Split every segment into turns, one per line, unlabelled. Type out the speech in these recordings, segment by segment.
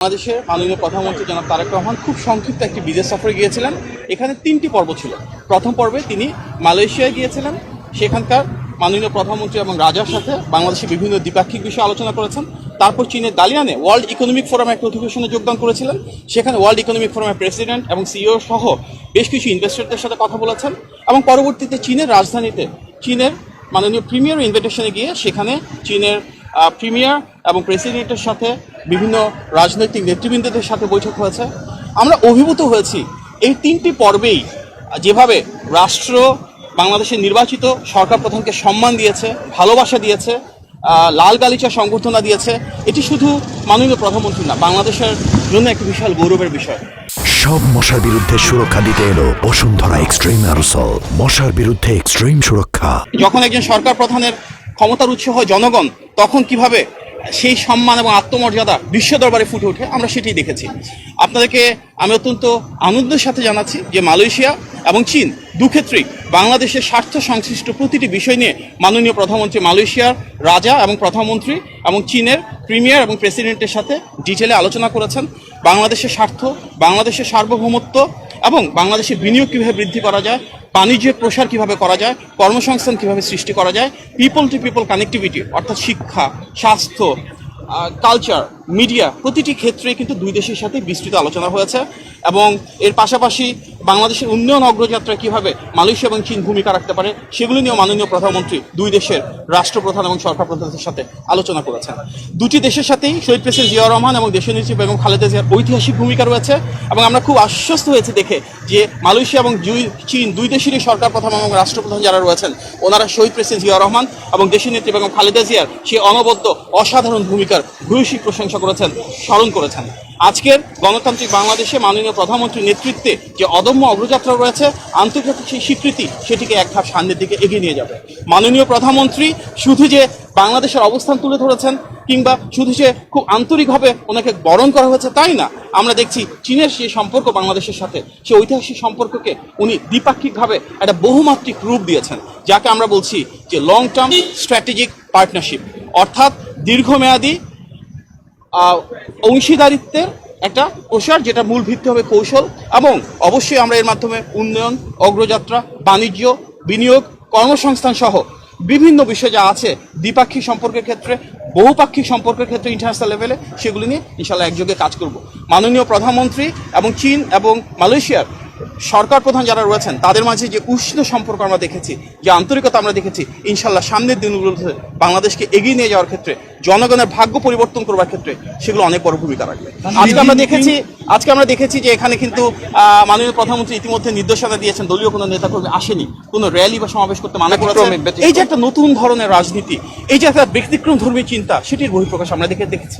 বাংলাদেশের মাননীয় প্রধানমন্ত্রী জনাব তারেক রহমান খুব সংক্ষিপ্ত একটি বিদেশ সফরে গিয়েছিলেন। এখানে 3টি পর্ব ছিল। প্রথম পর্বে তিনি মালয়েশিয়ায় গিয়েছিলেন, সেখানকার মাননীয় প্রধানমন্ত্রী এবং রাজার সাথে বাংলাদেশের বিভিন্ন দ্বিপাক্ষিক বিষয়ে আলোচনা করেছেন। তারপর চীনের দালিয়ানে ওয়ার্ল্ড ইকোনমিক ফোরামের একটা অধিবেশনে যোগদান করেছিলেন। সেখানে ওয়ার্ল্ড ইকোনমিক ফোরামের প্রেসিডেন্ট এবং সিইও সহ বেশ কিছু ইনভেস্টরদের সাথে কথা বলেছেন এবং পরবর্তীতে চীনের রাজধানীতে চীনের মাননীয় প্রিমিয়ার ইনভিটেশনে গিয়ে সেখানে চীনের প্রিমিয়ার এবং প্রেসিডেন্টের সাথে বিভিন্ন রাজনৈতিক নেতৃবৃন্দদের সাথে বৈঠক হয়েছে। আমরা অভিভূত হয়েছি এই 3টি পর্বেই যেভাবে রাষ্ট্র বাংলাদেশের নির্বাচিত সরকার প্রধানকে সম্মান দিয়েছে, ভালোবাসা দিয়েছে, লাল গালিচা সংবর্ধনা দিয়েছে। এটি শুধু মাননীয় প্রধানমন্ত্রী না, বাংলাদেশের জন্য একটি বিশাল গৌরবের বিষয়।
সব মশার বিরুদ্ধে সুরক্ষা দিতে এলো বসুন্ধরা এক্সট্রিম অ্যারোসল, মশার বিরুদ্ধে এক্সট্রিম সুরক্ষা।
যখন একজন সরকার প্রধানের ক্ষমতার উৎস হয় জনগণ, তখন কিভাবে সেই সম্মান এবং আত্মমর্যাদা বিশ্ব দরবারে ফুটে ওঠে আমরা সেটাই দেখেছি। আপনাদেরকে আমি অত্যন্ত আনন্দের সাথে জানাচ্ছি যে মালয়েশিয়া এবং চীন দুক্ষেত্রেই বাংলাদেশের স্বার্থ সংশ্লিষ্ট প্রতিটি বিষয় নিয়ে মাননীয় প্রধানমন্ত্রী মালয়েশিয়ার রাজা এবং প্রধানমন্ত্রী এবং চীনের প্রিমিয়ার এবং প্রেসিডেন্টের সাথে ডিটেলে আলোচনা করেছেন। বাংলাদেশের স্বার্থ, বাংলাদেশের সার্বভৌমত্ব এবং বাংলাদেশের বিনিয়োগ কীভাবে বৃদ্ধি করা যায়, বাণিজ্যের প্রসার কিভাবে করা যায়, কর্মসংস্থান কিভাবে সৃষ্টি করা যায়, পিপল টু পিপল কানেক্টিভিটি অর্থাৎ শিক্ষা, স্বাস্থ্য, কালচার, মিডিয়া প্রতিটি ক্ষেত্রেই কিন্তু দুই দেশের সাথে বিস্তৃত আলোচনা হয়েছে এবং এর পাশাপাশি বাংলাদেশের উন্নয়ন অগ্রযাত্রায় কীভাবে মালয়েশিয়া এবং চীন ভূমিকা রাখতে পারে সেগুলো নিয়েও মাননীয় প্রধানমন্ত্রী দুই দেশের রাষ্ট্রপ্রধান এবং সরকার প্রধানদের সাথে আলোচনা করেছেন। দুটি দেশের সাথেই শহীদ প্রেসিডেন্ট জিয়াউর রহমান এবং দেশনেত্রী বেগম খালেদা জিয়ার ঐতিহাসিক ভূমিকা রয়েছে এবং আমরা খুব আশ্বস্ত হয়েছে দেখে যে মালয়েশিয়া এবং চীন দুই দেশেরই সরকার প্রধান এবং রাষ্ট্রপ্রধান যারা রয়েছেন ওনারা শহীদ প্রেসিডেন্ট জিয়াউর রহমান এবং দেশনেত্রী বেগম খালেদা জিয়ার সেই অনবদ্য অসাধারণ ভূমিকার ভূয়সী প্রশংসা করেছেন, স্মরণ করেছেন। আজকের গণতান্ত্রিক বাংলাদেশে মাননীয় প্রধানমন্ত্রীর নেতৃত্বে যে অদম্য অগ্রযাত্রা রয়েছে, আন্তর্জাতিক সেই স্বীকৃতি সেটিকে এক ধাপ সামনের দিকে এগিয়ে নিয়ে যাবে। মাননীয় প্রধানমন্ত্রী শুধু যে বাংলাদেশের অবস্থান তুলে ধরেছেন কিংবা শুধু যে খুব আন্তরিকভাবে ওনাকে বরণ করা হয়েছে তাই না, আমরা দেখছি চীনের সেই সম্পর্ক বাংলাদেশের সাথে, সেই ঐতিহাসিক সম্পর্ককে উনি দ্বিপাক্ষিকভাবে একটা বহুমাত্রিক রূপ দিয়েছেন, যাকে আমরা বলছি যে লং টার্ম স্ট্র্যাটেজিক পার্টনারশিপ, অর্থাৎ দীর্ঘমেয়াদী অংশীদারিত্বের একটা প্রসার, যেটা মূল ভিত্তি হবে কৌশল এবং অবশ্যই আমরা এর মাধ্যমে উন্নয়ন, অগ্রযাত্রা, বাণিজ্য, বিনিয়োগ, কর্মসংস্থান সহ বিভিন্ন বিষয় যা আছে দ্বিপাক্ষিক সম্পর্কের ক্ষেত্রে, বহুপাক্ষিক সম্পর্কের ক্ষেত্রে ইন্টারন্যাশনাল লেভেলে, সেগুলি নিয়ে ইনশাআল্লাহ একযোগে কাজ করব। মাননীয় প্রধানমন্ত্রী এবং চীন এবং মালয়েশিয়ার সরকার প্রধান যারা রয়েছেন তাদের মাঝে যে উষ্ণ সম্পর্ক আমরা দেখেছি, যে আন্তরিকতা আমরা দেখেছি, ইনশাআল্লাহ সামনের দিনগুলোতে বাংলাদেশকে এগিয়ে নিয়ে যাওয়ার ক্ষেত্রে, জনগণের ভাগ্য পরিবর্তন করবার ক্ষেত্রে সেগুলো অনেক বড় ভূমিকা রাখবে। আজকে আমরা দেখেছি যে এখানে কিন্তু মাননীয় প্রধানমন্ত্রী ইতিমধ্যে নির্দেশনা দিয়েছেন, দলীয় কোনো নেতাকর্মী আসেনি, কোনো র্যালি বা সমাবেশ করতে মানা করেছেন। এই যে একটা নতুন ধরনের রাজনীতি, এই যে একটা ব্যতিক্রম ধর্মী চিন্তা, সেটির বহিঃপ্রকাশ আমরা দেখেছি।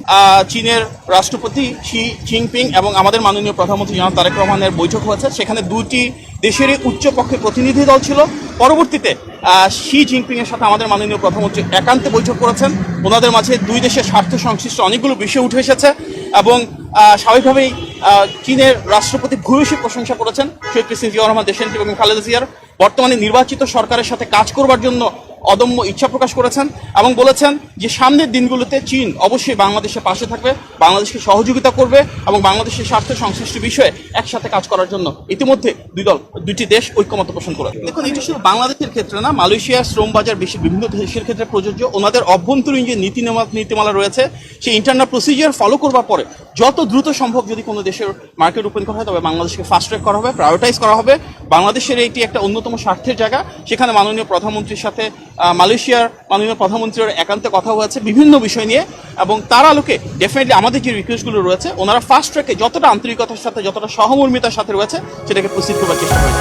চীনের রাষ্ট্রপতি শি জিনপিং এবং আমাদের মাননীয় প্রধানমন্ত্রী জনাব তারেক রহমানের বৈঠক হয়েছে। সেখানে দুটি দেশেরই উচ্চপক্ষের প্রতিনিধি দল ছিল। পরবর্তীতে শি জিনপিং এর সাথে আমাদের মাননীয় প্রধানমন্ত্রী একান্তে বৈঠক করেছেন। ওনাদের মাঝে দুই দেশের স্বার্থ সংশ্লিষ্ট অনেকগুলো বিষয় উঠে এসেছে এবং স্বাভাবিকভাবেই চীনের রাষ্ট্রপতি ভূয়সী প্রশংসা করেছেন শহীদ প্রেসিডেন্ট জিয়াউর রহমান, দেশনেত্রী বেগম খালেদা জিয়ার বর্তমানে নির্বাচিত সরকারের সাথে কাজ করবার জন্য অদম্য ইচ্ছা প্রকাশ করেছেন এবং বলেছেন যে সামনের দিনগুলোতে চীন অবশ্যই বাংলাদেশের পাশে থাকবে, বাংলাদেশকে সহযোগিতা করবে এবং বাংলাদেশের স্বার্থ সংশ্লিষ্ট বিষয়ে একসাথে কাজ করার জন্য ইতিমধ্যে দুটি দেশ ঐক্যমত পোষণ করেছে। দেখুন, এটি শুধু বাংলাদেশের ক্ষেত্রে না, মালয়েশিয়া শ্রম বাজার বিভিন্ন দেশের ক্ষেত্রে প্রযোজ্য। ওনাদের অভ্যন্তরীণ যে নীতিমালা রয়েছে, সেই ইন্টারনাল প্রসিজিয়ার ফলো করবার পরে যত দ্রুত সম্ভব যদি কোনো দেশের মার্কেট ওপেন করা হয়, তবে বাংলাদেশকে ফাস্ট ট্র্যাক করা হবে, প্রায়োরিটাইজ করা হবে। বাংলাদেশের এটি একটা অন্যতম স্বার্থের জায়গা। সেখানে মাননীয় প্রধানমন্ত্রীর সাথে মালয়েশিয়ার মাননীয় প্রধানমন্ত্রীর একান্তে কথা হয়েছে বিভিন্ন বিষয় নিয়ে এবং তার আলোকে ডেফিনেটলি আমাদের যে রিকোয়েস্টগুলো রয়েছে ওনারা ফাস্ট ট্র্যাকে যতটা আন্তরিকতার সাথে, যতটা সহমর্মিতার সাথে রয়েছে সেটাকে প্রসিড করবার চেষ্টা করেন।